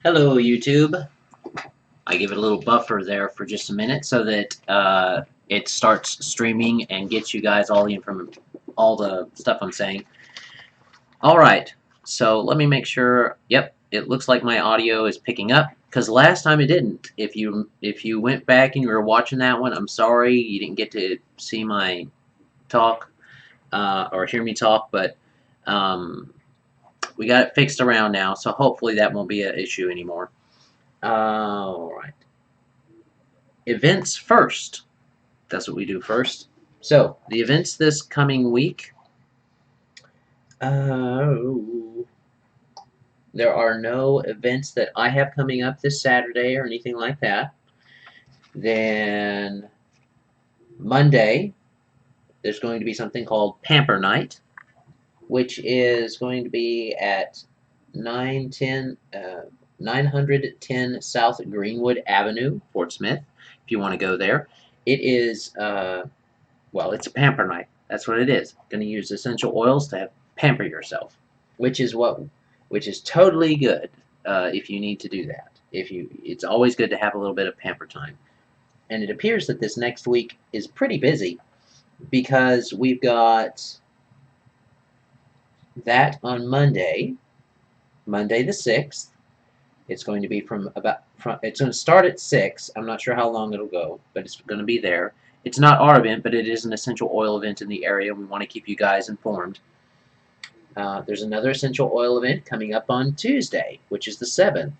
Hello, YouTube. I give it a little buffer there for just a minute so that it starts streaming and gets you guys all the all the stuff I'm saying. All right, so let me make sure. Yep, it looks like my audio is picking up because last time it didn't. If you went back and you were watching that one, I'm sorry you didn't get to see my talk or hear me talk, but um, we got it fixed around now, so hopefully that won't be an issue anymore. All right. Events first. That's what we do first. So, the events this coming week. Uh, there are no events that I have coming up this Saturday or anything like that. Then, Monday, there's going to be something called Pamper Night, which is going to be at 910 South Greenwood Avenue, Fort Smith, if you want to go there. It is well, it's a pamper night. That's what it is. Going to use essential oils to pamper yourself, which is totally good if you need to do that. It's always good to have a little bit of pamper time. And it appears that this next week is pretty busy because we've got that on Monday, Monday the 6th. It's going to be it's going to start at 6. I'm not sure how long it'll go, but it's going to be there. It's not our event, but it is an essential oil event in the area. We want to keep you guys informed. There's another essential oil event coming up on Tuesday, which is the 7th.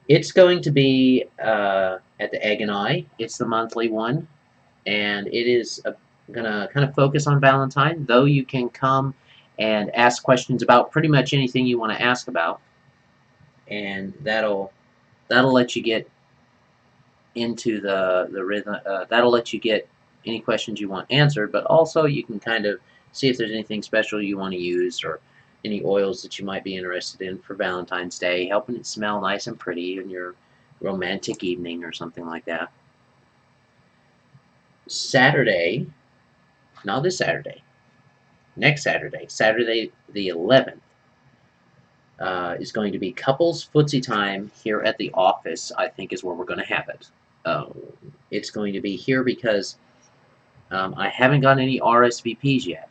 It's going to be at the Egg and Eye. It's the monthly one, and it is going to kind of focus on Valentine, though you can come and ask questions about pretty much anything you want to ask about, and that'll let you get into the rhythm. That'll let you get any questions you want answered, but also you can kind of see if there's anything special you want to use or any oils that you might be interested in for Valentine's Day, helping it smell nice and pretty in your romantic evening or something like that. Saturday, not this Saturday, next Saturday, Saturday the 11th, is going to be couples footsie time here at the office, I think is where we're going to have it. It's going to be here because I haven't got any RSVPs yet.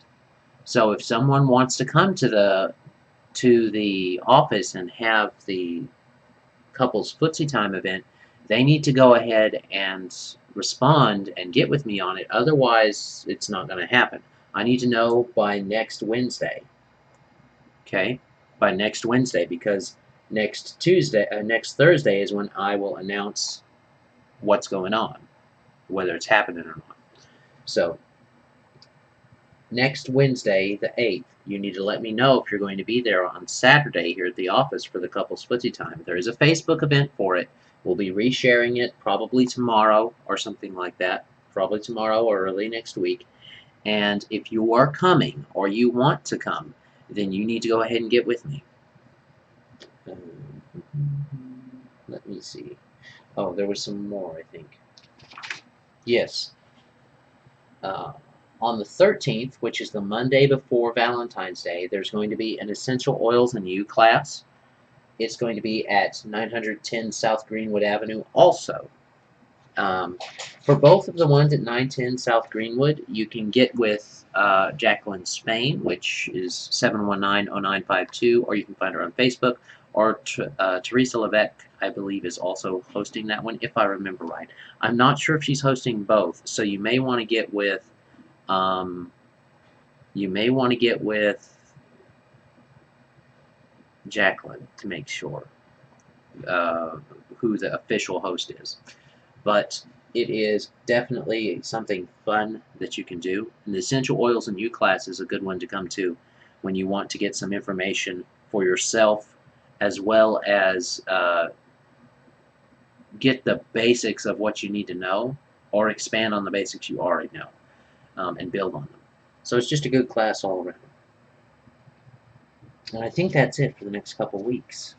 So if someone wants to come to the office and have the couples footsie time event, they need to go ahead and respond and get with me on it. Otherwise, it's not going to happen. I need to know by next Wednesday. Okay, by next Wednesday, because next Thursday is when I will announce what's going on, whether it's happening or not. So next Wednesday, the 8th, you need to let me know if you're going to be there on Saturday here at the office for the couples footsie time. There is a Facebook event for it. We'll be resharing it probably tomorrow or something like that. Probably tomorrow or early next week. And if you are coming or you want to come, then you need to go ahead and get with me. Let me see. Oh, there was some more, I think. Yes. On the 13th, which is the Monday before Valentine's Day, there's going to be an Essential Oils and You class. It's going to be at 910 South Greenwood Avenue also. For both of the ones at 910 South Greenwood, you can get with Jacqueline Spain, which is 719-0952, or you can find her on Facebook, or Teresa Levesque, I believe, is also hosting that one, if I remember right. I'm not sure if she's hosting both, so you may want to get with Jacqueline to make sure who the official host is. But it is definitely something fun that you can do. And the Essential Oils and You class is a good one to come to when you want to get some information for yourself, as well as get the basics of what you need to know, or expand on the basics you already know, and build on them. So it's just a good class all around. And I think that's it for the next couple weeks.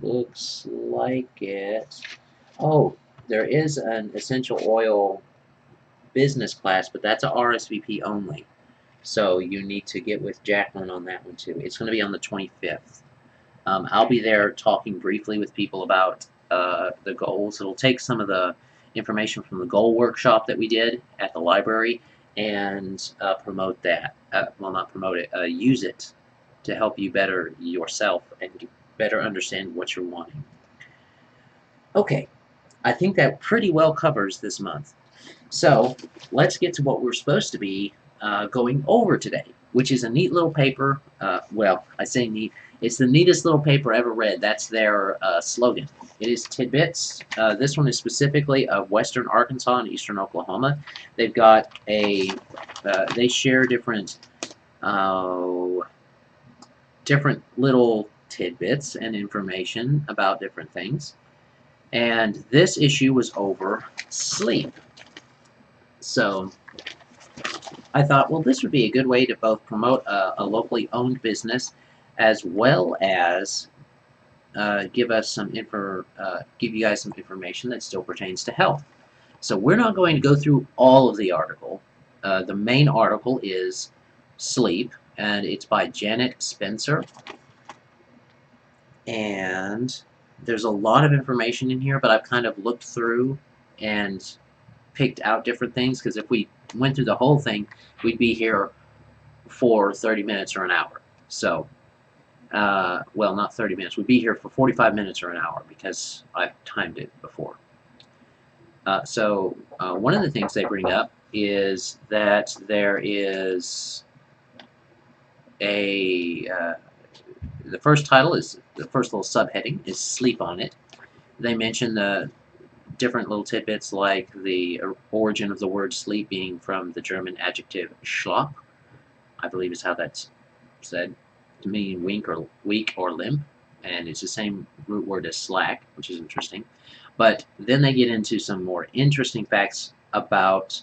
Looks like it. Oh, there is an essential oil business class, but that's a RSVP only. So you need to get with Jacqueline on that one too. It's going to be on the 25th. I'll be there talking briefly with people about the goals. It'll take some of the information from the goal workshop that we did at the library and promote that. Well, not promote it, use it to help you better yourself and better understand what you're wanting. Okay, I think that pretty well covers this month. So let's get to what we're supposed to be going over today, which is a neat little paper. Well, I say neat. It's the neatest little paper ever read. That's their slogan. It is Tidbits. This one is specifically of western Arkansas and eastern Oklahoma. They've got a, they share different little tidbits and information about different things. And this issue was over sleep. So I thought, well, this would be a good way to both promote a locally owned business as well as give you guys some information that still pertains to health. So we're not going to go through all of the article. The main article is Sleep, and it's by Janet Spencer. And there's a lot of information in here, but I've kind of looked through and picked out different things, because if we went through the whole thing, we'd be here for 30 minutes or an hour. So, well, not 30 minutes. We'd be here for 45 minutes or an hour because I've timed it before. One of the things they bring up is that there is the first title is, the first little subheading is Sleep on It. They mention the different little tidbits like the origin of the word sleep being from the German adjective schlaf, I believe is how that's said, to mean weak or limp, and it's the same root word as slack, which is interesting. But then they get into some more interesting facts about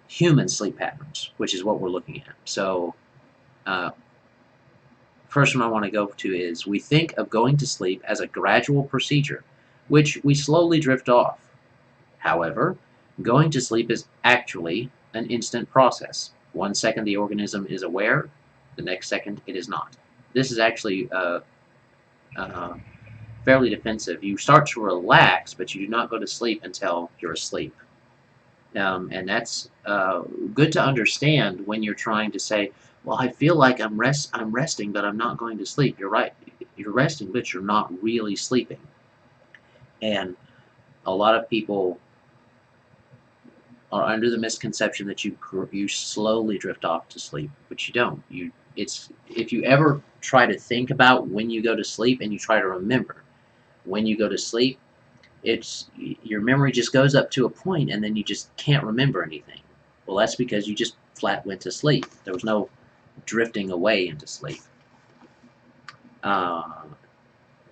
human sleep patterns, which is what we're looking at. So first one I want to go to is, we think of going to sleep as a gradual procedure, which we slowly drift off. However, going to sleep is actually an instant process. 1 second the organism is aware, the next second it is not. This is actually fairly defensive. You start to relax, but you do not go to sleep until you're asleep. And that's good to understand when you're trying to say, well, I feel like I'm resting, but I'm not going to sleep. You're right. You're resting, but you're not really sleeping. And a lot of people are under the misconception that you slowly drift off to sleep, but you don't. If you ever try to think about when you go to sleep and you try to remember when you go to sleep, your memory just goes up to a point and then you just can't remember anything. Well, that's because you just flat went to sleep. There was no drifting away into sleep.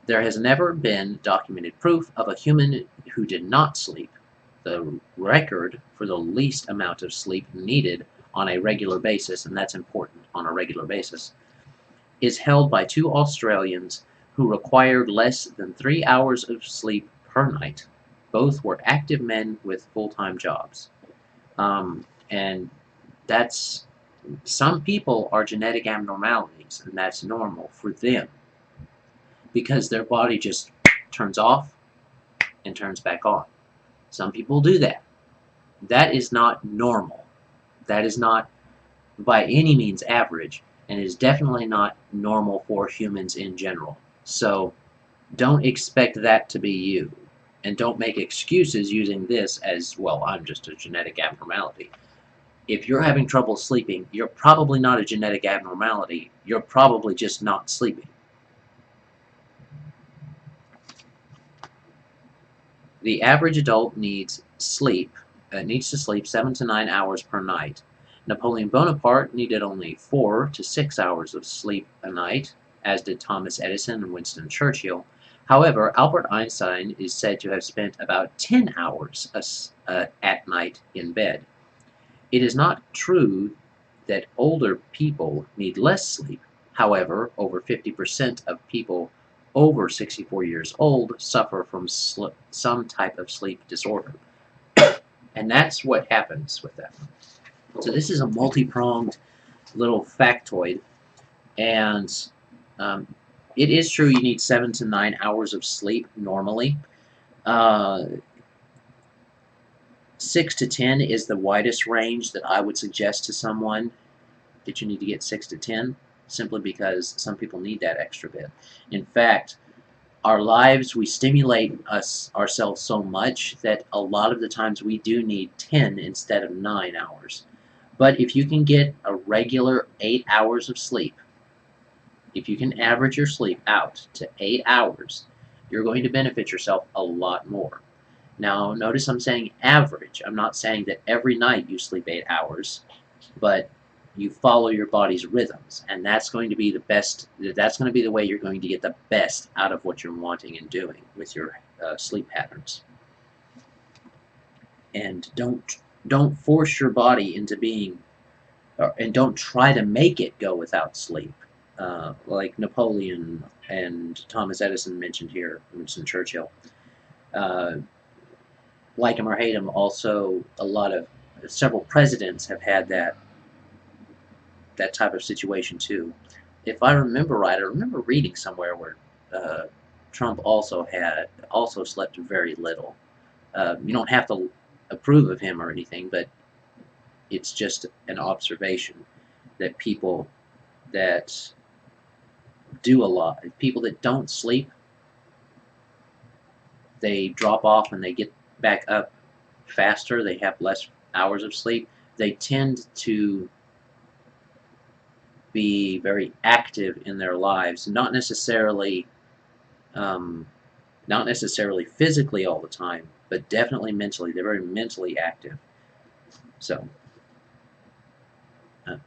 There has never been documented proof of a human who did not sleep. The record for the least amount of sleep needed on a regular basis, and that's important, on a regular basis, is held by 2 Australians who required less than 3 hours of sleep per night. Both were active men with full-time jobs. And that's, some people are genetic abnormalities, and that's normal for them, because their body just turns off and turns back on. Some people do that. That is not normal. That is not by any means average, and is definitely not normal for humans in general. So don't expect that to be you, and don't make excuses using this as, well, I'm just a genetic abnormality. If you're having trouble sleeping, you're probably not a genetic abnormality. You're probably just not sleeping. The average adult needs to sleep 7 to 9 hours per night. Napoleon Bonaparte needed only 4 to 6 hours of sleep a night, as did Thomas Edison and Winston Churchill. However, Albert Einstein is said to have spent about 10 hours at night in bed. It is not true that older people need less sleep. However, over 50% of people over 64 years old suffer from some type of sleep disorder. And that's what happens with that. So this is a multi-pronged little factoid, and it is true you need 7 to 9 hours of sleep normally. Uh, 6 to 10 is the widest range that I would suggest to someone that you need to get 6 to 10, simply because some people need that extra bit. In fact, our lives, we stimulate ourselves so much that a lot of the times we do need 10 instead of 9 hours. But if you can get a regular 8 hours of sleep, if you can average your sleep out to 8 hours, you're going to benefit yourself a lot more. Now, notice I'm saying average. I'm not saying that every night you sleep 8 hours, but you follow your body's rhythms, and that's going to be the best. That's going to be the way you're going to get the best out of what you're wanting and doing with your sleep patterns. And don't force your body into being, and don't try to make it go without sleep. Like Napoleon and Thomas Edison mentioned here, Winston Churchill. Uh, like him or hate him, also several presidents have had that type of situation too. If I remember right, I remember reading somewhere where uh, Trump also slept very little. You don't have to approve of him or anything, but it's just an observation that people that do a lot, people that don't sleep, they drop off and they get back up faster. They have less hours of sleep. They tend to be very active in their lives, um, not necessarily physically all the time, but definitely mentally. They're very mentally active. So,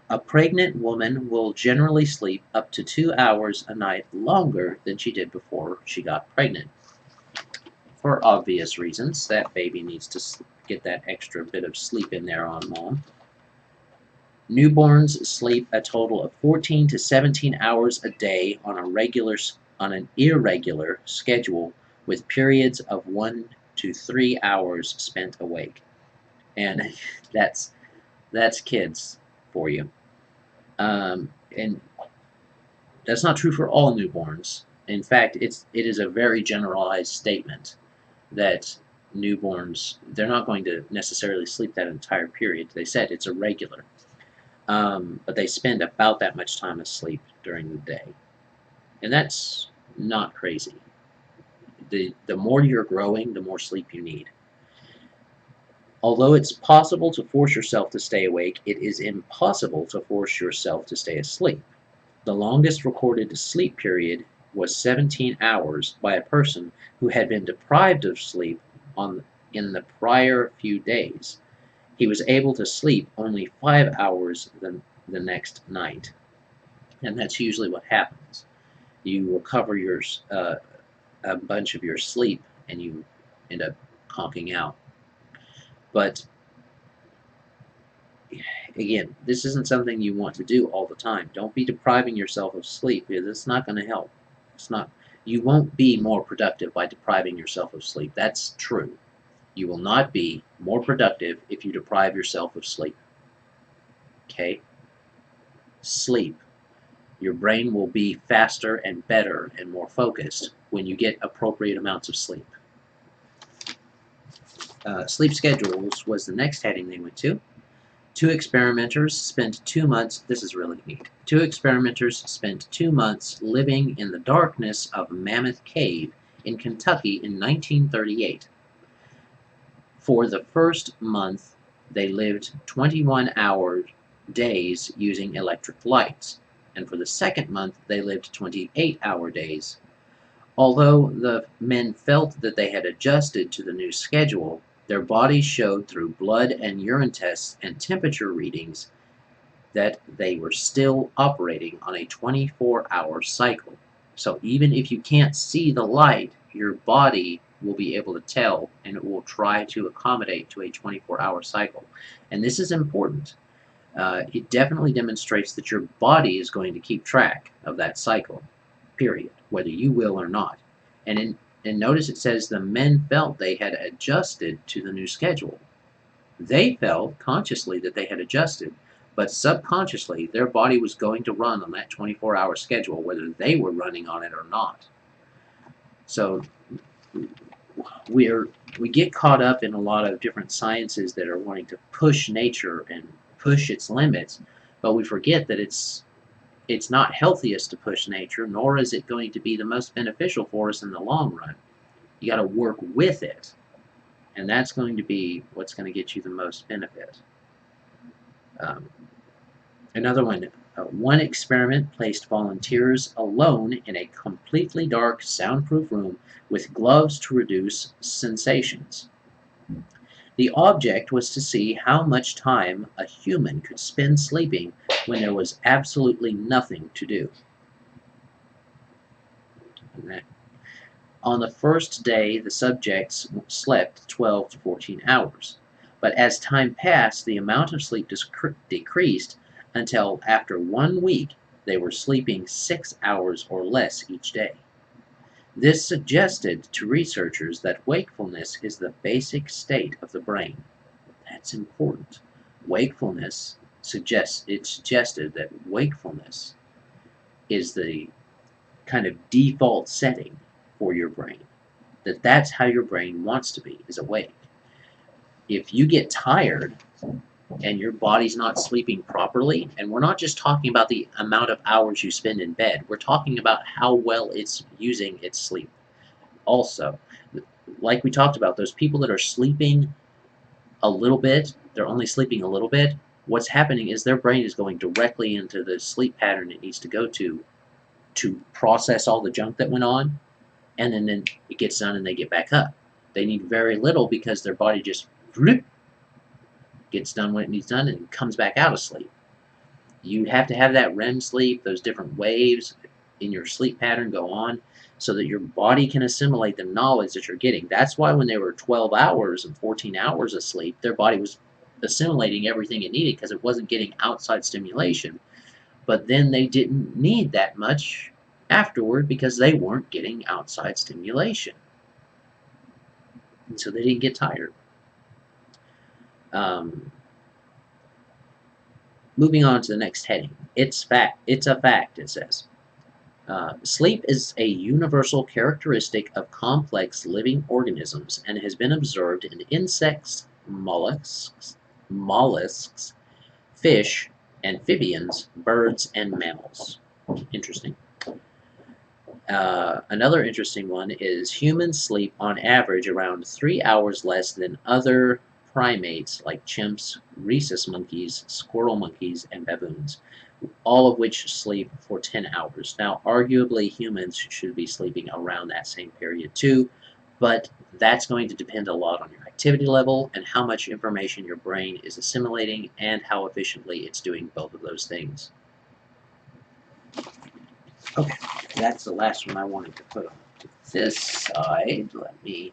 a pregnant woman will generally sleep up to 2 hours a night longer than she did before she got pregnant. For obvious reasons, that baby needs to get that extra bit of sleep in there on mom. Newborns sleep a total of 14 to 17 hours a day on an irregular schedule, with periods of 1 to 3 hours spent awake. And that's that's kids for you. And that's not true for all newborns. In fact, it is a very generalized statement that newborns, they're not going to necessarily sleep that entire period. They said it's irregular. But they spend about that much time asleep during the day. And that's not crazy. The more you're growing, the more sleep you need. Although it's possible to force yourself to stay awake, it is impossible to force yourself to stay asleep. The longest recorded sleep period was 17 hours by a person who had been deprived of sleep in the prior few days. He was able to sleep only 5 hours the next night. And that's usually what happens. You recover a bunch of your sleep and you end up conking out. But again, this isn't something you want to do all the time. Don't be depriving yourself of sleep, because it's not going to help. It's not. You won't be more productive by depriving yourself of sleep. That's true. You will not be more productive if you deprive yourself of sleep. Okay? Sleep. Your brain will be faster and better and more focused when you get appropriate amounts of sleep. Sleep schedules was the next heading they went to. Two experimenters spent 2 months, this is really neat. Two experimenters spent 2 months living in the darkness of Mammoth Cave in Kentucky in 1938. For the first month, they lived 21-hour days using electric lights, and for the second month, they lived 28-hour days. Although the men felt that they had adjusted to the new schedule, their bodies showed through blood and urine tests and temperature readings that they were still operating on a 24-hour cycle. So even if you can't see the light, your body will be able to tell, and it will try to accommodate to a 24-hour cycle. And this is important. It definitely demonstrates that your body is going to keep track of that cycle, period, whether you will or not. And notice it says the men felt they had adjusted to the new schedule. They felt consciously that they had adjusted, But subconsciously, their body was going to run on that 24-hour schedule, whether they were running on it or not. So we get caught up in a lot of different sciences that are wanting to push nature and push its limits, but we forget that it's not healthiest to push nature, nor is it going to be the most beneficial for us in the long run. You got to work with it, and that's going to be what's going to get you the most benefit. Another one, one experiment placed volunteers alone in a completely dark, soundproof room with gloves to reduce sensations. The object was to see how much time a human could spend sleeping when there was absolutely nothing to do. On the first day, the subjects slept 12 to 14 hours. But as time passed, the amount of sleep decreased until after 1 week they were sleeping 6 hours or less each day. This suggested to researchers that wakefulness is the basic state of the brain. That's important. Wakefulness suggested that wakefulness is the kind of default setting for your brain. That's how your brain wants to be, is awake. If you get tired and your body's not sleeping properly, and we're not just talking about the amount of hours you spend in bed, we're talking about how well it's using its sleep. Also, like we talked about, those people that are sleeping a little bit, they're only sleeping a little bit, what's happening is their brain is going directly into the sleep pattern it needs to go to process all the junk that went on, and then it gets done and they get back up. They need very little because their body just gets done what it needs done and comes back out of sleep. You have to have that REM sleep, those different waves in your sleep pattern go on so that your body can assimilate the knowledge that you're getting. That's why when they were 12 hours and 14 hours of sleep, their body was assimilating everything it needed because it wasn't getting outside stimulation. But then they didn't need that much afterward because they weren't getting outside stimulation. And so they didn't get tired. Moving on to the next heading. It's a fact, it says. Sleep is a universal characteristic of complex living organisms and has been observed in insects, mollusks, fish, amphibians, birds, and mammals. Interesting. Another interesting one is humans sleep on average around 3 hours less than other primates like chimps, rhesus monkeys, squirrel monkeys, and baboons, all of which sleep for 10 hours. Now, arguably, humans should be sleeping around that same period too, but that's going to depend a lot on your activity level and how much information your brain is assimilating and how efficiently it's doing both of those things. Okay, that's the last one I wanted to put on to this side. Here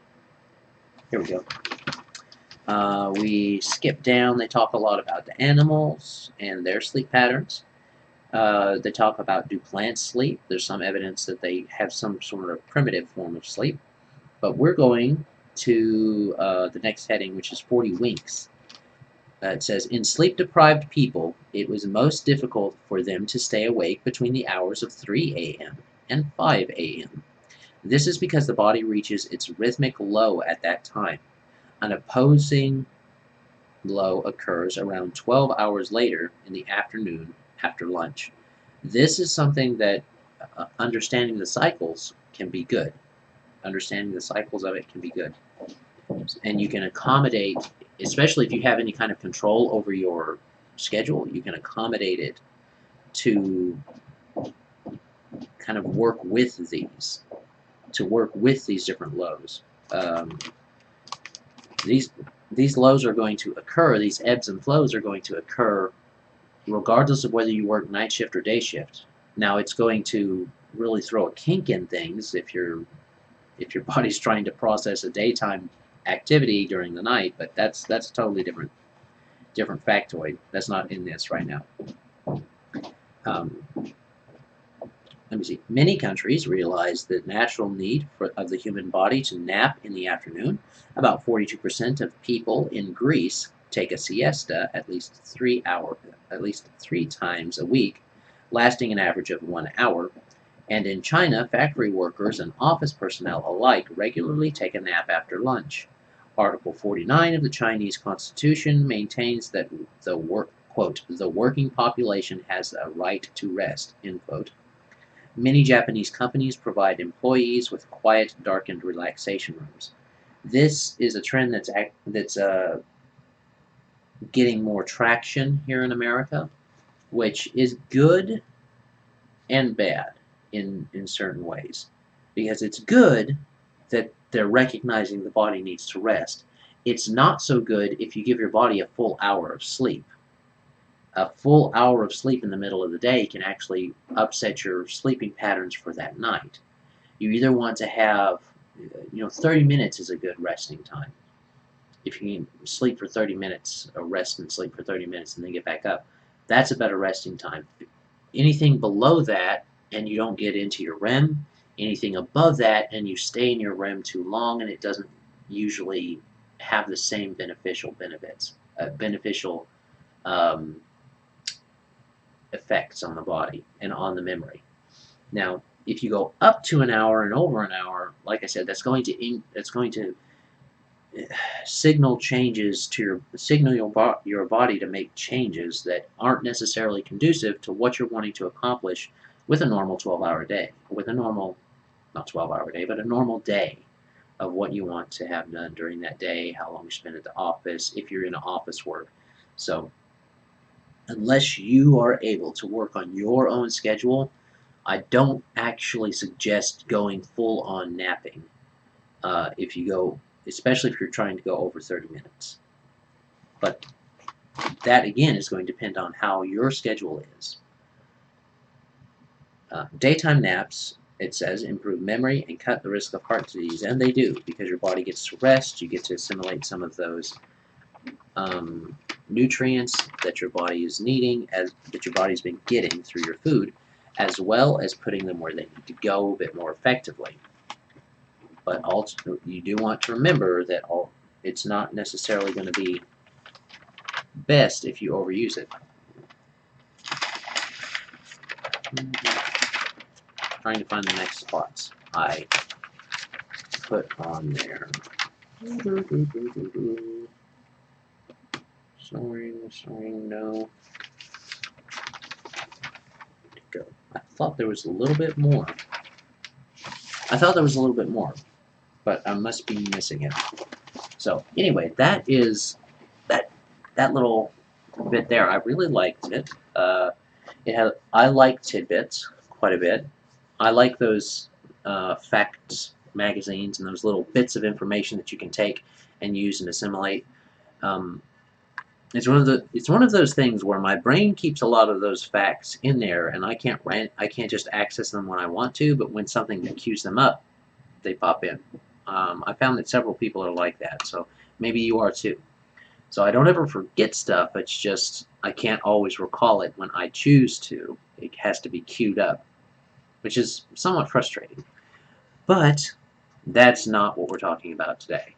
we go. We skip down. They talk a lot about the animals and their sleep patterns. They talk about, do plants sleep? There's some evidence that they have some sort of primitive form of sleep. But we're going to the next heading, which is 40 winks. It says, in sleep-deprived people, it was most difficult for them to stay awake between the hours of 3 a.m. and 5 a.m. This is because the body reaches its rhythmic low at that time. An opposing low occurs around 12 hours later in the afternoon after lunch. This is something that understanding the cycles can be good. Understanding the cycles of it can be good. And you can accommodate, especially if you have any kind of control over your schedule, you can accommodate it to kind of work with these different lows. These lows are going to occur, these ebbs and flows are going to occur regardless of whether you work night shift or day shift. Now, it's going to really throw a kink in things if your body's trying to process a daytime activity during the night, but that's a totally different factoid. That's not in this right now. Let me see. Many countries realize the natural need of the human body to nap in the afternoon. About 42% of people in Greece take a siesta at least 3 times a week, lasting an average of 1 hour. And in China, factory workers and office personnel alike regularly take a nap after lunch. Article 49 of the Chinese Constitution maintains that the working population has a right to rest, end quote. Many Japanese companies provide employees with quiet, darkened relaxation rooms. This is a trend that's getting more traction here in America, which is good and bad in certain ways. Because it's good that they're recognizing the body needs to rest. It's not so good if you give your body a full hour of sleep. A full hour of sleep in the middle of the day can actually upset your sleeping patterns for that night. You either want to have, 30 minutes is a good resting time. If you can sleep for 30 minutes, or rest and sleep for 30 minutes and then get back up, that's a better resting time. Anything below that and you don't get into your REM, anything above that and you stay in your REM too long, and it doesn't usually have the same beneficial effects on the body and on the memory. Now, if you go up to an hour and over an hour, like I said, that's going to signal your body to make changes that aren't necessarily conducive to what you're wanting to accomplish with a normal 12-hour day, with a normal, not 12-hour day, but a normal day of what you want to have done during that day, how long you spend at the office, if you're in office work. So unless you are able to work on your own schedule, I don't actually suggest going full on napping especially if you're trying to go over 30 minutes. But that again is going to depend on how your schedule is. Daytime naps, it says, improve memory and cut the risk of heart disease, and they do, because your body gets to rest, you get to assimilate some of those nutrients that your body is needing, that your body's been getting through your food, as well as putting them where they need to go a bit more effectively. But also, you do want to remember that it's not necessarily going to be best if you overuse it. Trying to find the next spots I put on there. Sorry, no. Go. I thought there was a little bit more. But I must be missing it. So anyway, that is that little bit there. I really liked it. I like Tidbits quite a bit. I like those facts magazines and those little bits of information that you can take and use and assimilate. It's one of those things where my brain keeps a lot of those facts in there, and I can't just access them when I want to, but when something cues them up, they pop in. I found that several people are like that, so maybe you are too. So I don't ever forget stuff, it's just I can't always recall it when I choose to. It has to be queued up, which is somewhat frustrating. But that's not what we're talking about today.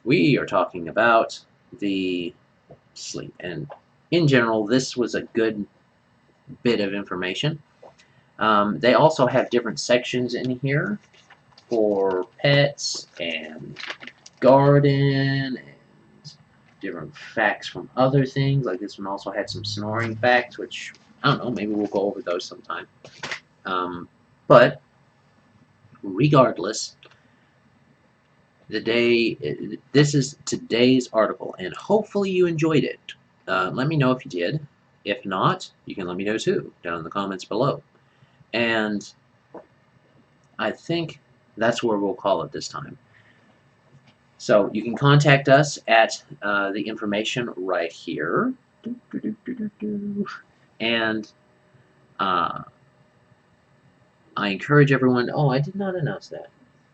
We are talking about the sleep, and in general, this was a good bit of information. They also have different sections in here for pets and garden and different facts from other things. Like this one also had some snoring facts, which I don't know, maybe we'll go over those sometime. But regardless, this is today's article, and hopefully you enjoyed it. Let me know if you did. If not, you can let me know too down in the comments below. And I think that's where we'll call it this time. So you can contact us at the information right here. And I encourage everyone. Oh, I did not announce that.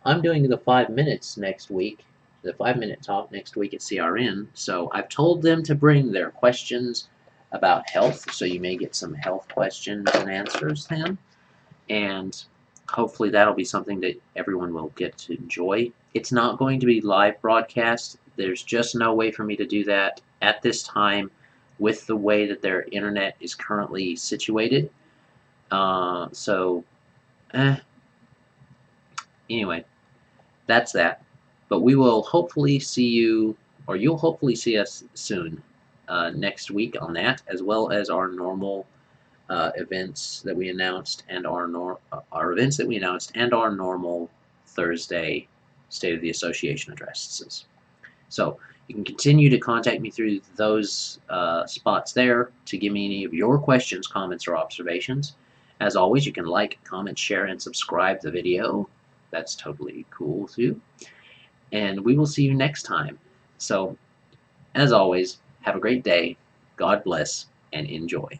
I'm doing the 5 minutes next week, the 5-minute talk next week at CRN. So I've told them to bring their questions about health, so you may get some health questions and answers then. And hopefully that'll be something that everyone will get to enjoy. It's not going to be live broadcast. There's just no way for me to do that at this time with the way that their internet is currently situated. So, anyway, that's that. But we will hopefully see you, or you'll hopefully see us soon next week on that, as well as our normal events that we announced, and our events that we announced, and our normal Thursday State of the Association addresses. So you can continue to contact me through those spots there to give me any of your questions, comments, or observations. As always, you can like, comment, share, and subscribe the video. That's totally cool too. And we will see you next time. So, as always, have a great day. God bless and enjoy.